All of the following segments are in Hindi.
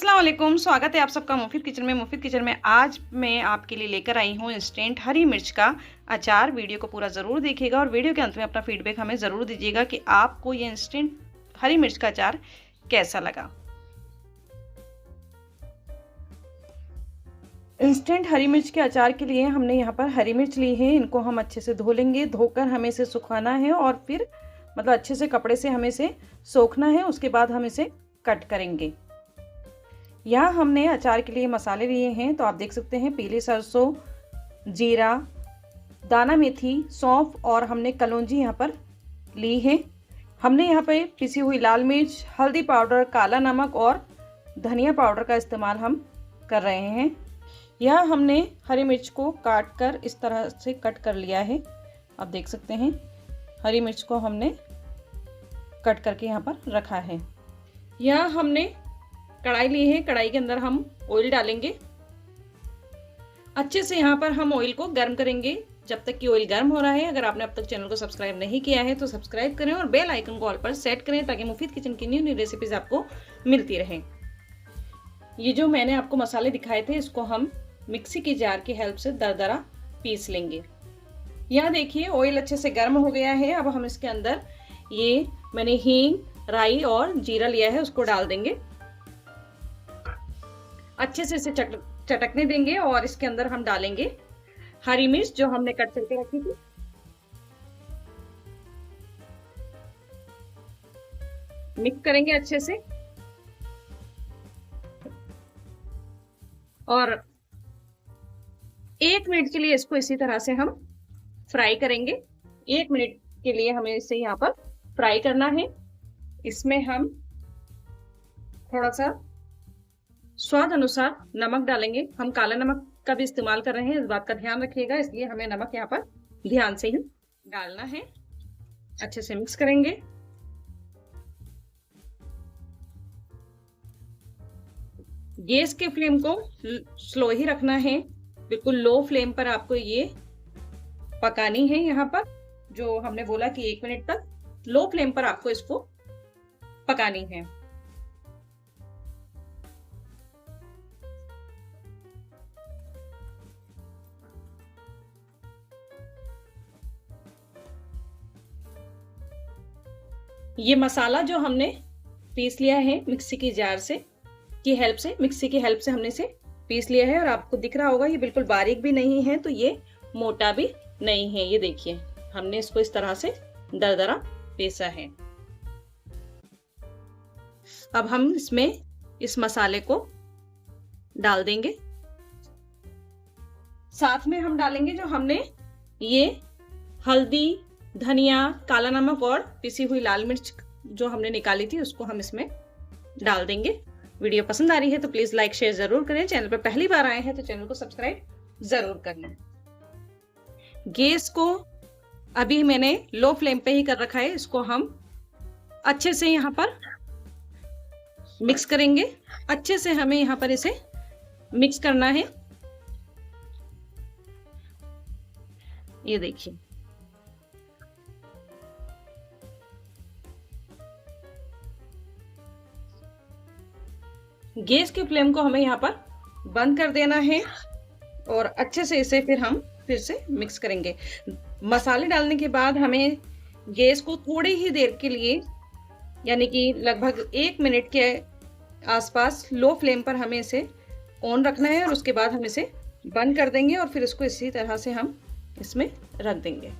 अस्सलाम वालेकुम, स्वागत है आप सबका मुफीद किचन में। मुफीद किचन में आज मैं आपके लिए लेकर आई हूँ इंस्टेंट हरी मिर्च का अचार। वीडियो को पूरा ज़रूर देखिएगा और वीडियो के अंत में अपना फीडबैक हमें ज़रूर दीजिएगा कि आपको ये इंस्टेंट हरी मिर्च का अचार कैसा लगा। इंस्टेंट हरी मिर्च के अचार के लिए हमने यहाँ पर हरी मिर्च ली है। इनको हम अच्छे से धो लेंगे। धोकर हमें इसे सुखाना है और फिर मतलब अच्छे से कपड़े से हमें इसे सोखना है। उसके बाद हम इसे कट करेंगे। यहाँ हमने अचार के लिए मसाले लिए हैं, तो आप देख सकते हैं पीली सरसों, जीरा, दाना मेथी, सौंफ और हमने कलौंजी यहाँ पर ली है। हमने यहाँ पर पिसी हुई लाल मिर्च, हल्दी पाउडर, काला नमक और धनिया पाउडर का इस्तेमाल हम कर रहे हैं। यहाँ हमने हरी मिर्च को काट कर इस तरह से कट कर लिया है। आप देख सकते हैं हरी मिर्च को हमने कट करके यहाँ पर रखा है। यहाँ हमने कढ़ाई ली है। कढ़ाई के अंदर हम ऑयल डालेंगे। अच्छे से यहाँ पर हम ऑयल को गर्म करेंगे जब तक कि ऑयल गर्म हो रहा है। अगर आपने अब तक चैनल को सब्सक्राइब नहीं किया है तो सब्सक्राइब करें और बेल आइकन को ऑल पर सेट करें ताकि मुफीद किचन की न्यू रेसिपीज आपको मिलती रहे। ये जो मैंने आपको मसाले दिखाए थे इसको हम मिक्सी की जार की हेल्प से दरदरा पीस लेंगे। यहाँ देखिए ऑयल अच्छे से गर्म हो गया है। अब हम इसके अंदर ये मैंने हींग, राई और जीरा लिया है उसको डाल देंगे। अच्छे से इसे चटकने देंगे और इसके अंदर हम डालेंगे हरी मिर्च जो हमने कट करके रखी थी। मिक्स करेंगे अच्छे से और 1 मिनट के लिए इसको इसी तरह से हम फ्राई करेंगे। 1 मिनट के लिए हमें इसे यहाँ पर फ्राई करना है। इसमें हम थोड़ा सा स्वाद अनुसार नमक डालेंगे। हम काला नमक का भी इस्तेमाल कर रहे हैं, इस बात का ध्यान रखिएगा, इसलिए हमें नमक यहाँ पर ध्यान से ही डालना है। अच्छे से मिक्स करेंगे। गैस के फ्लेम को स्लो ही रखना है, बिल्कुल लो फ्लेम पर आपको ये पकानी है। यहाँ पर जो हमने बोला कि 1 मिनट तक लो फ्लेम पर आपको इसको पकानी है। ये मसाला जो हमने पीस लिया है मिक्सी की जार से मिक्सी की हेल्प से हमने इसे पीस लिया है और आपको दिख रहा होगा ये बिल्कुल बारीक भी नहीं है तो ये मोटा भी नहीं है। ये देखिए हमने इसको इस तरह से दरदरा पीसा है। अब हम इसमें इस मसाले को डाल देंगे। साथ में हम डालेंगे जो हमने ये हल्दी, धनिया, काला नमक और पिसी हुई लाल मिर्च जो हमने निकाली थी उसको हम इसमें डाल देंगे। वीडियो पसंद आ रही है तो प्लीज लाइक शेयर जरूर करें। चैनल पर पहली बार आए हैं तो चैनल को सब्सक्राइब जरूर करना। गैस को अभी मैंने लो फ्लेम पे ही कर रखा है। इसको हम अच्छे से यहाँ पर मिक्स करेंगे। अच्छे से हमें यहाँ पर इसे मिक्स करना है। ये देखिए गैस की फ्लेम को हमें यहाँ पर बंद कर देना है और अच्छे से इसे फिर से मिक्स करेंगे। मसाले डालने के बाद हमें गैस को थोड़ी ही देर के लिए यानी कि लगभग 1 मिनट के आसपास लो फ्लेम पर हमें इसे ऑन रखना है और उसके बाद हम इसे बंद कर देंगे और फिर इसको इसी तरह से हम इसमें रख देंगे।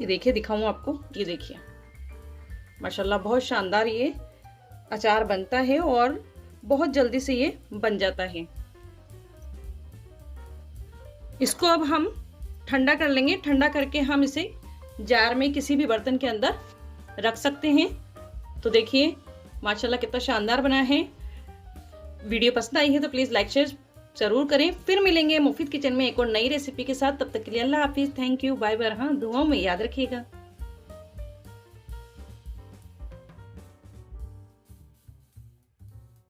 ये देखिए दिखाऊं आपको, ये देखिए माशाल्लाह बहुत शानदार ये अचार बनता है और बहुत जल्दी से ये बन जाता है। इसको अब हम ठंडा कर लेंगे। ठंडा करके हम इसे जार में किसी भी बर्तन के अंदर रख सकते हैं। तो देखिए माशाल्लाह कितना शानदार बना है। वीडियो पसंद आई है तो प्लीज़ लाइक शेयर जरूर करें। फिर मिलेंगे मुफीद किचन में एक और नई रेसिपी के साथ। तब तक के लिए अल्लाह हाफिज़, थैंक यू, बाय बाय। हाँ दुआओं में याद रखिएगा।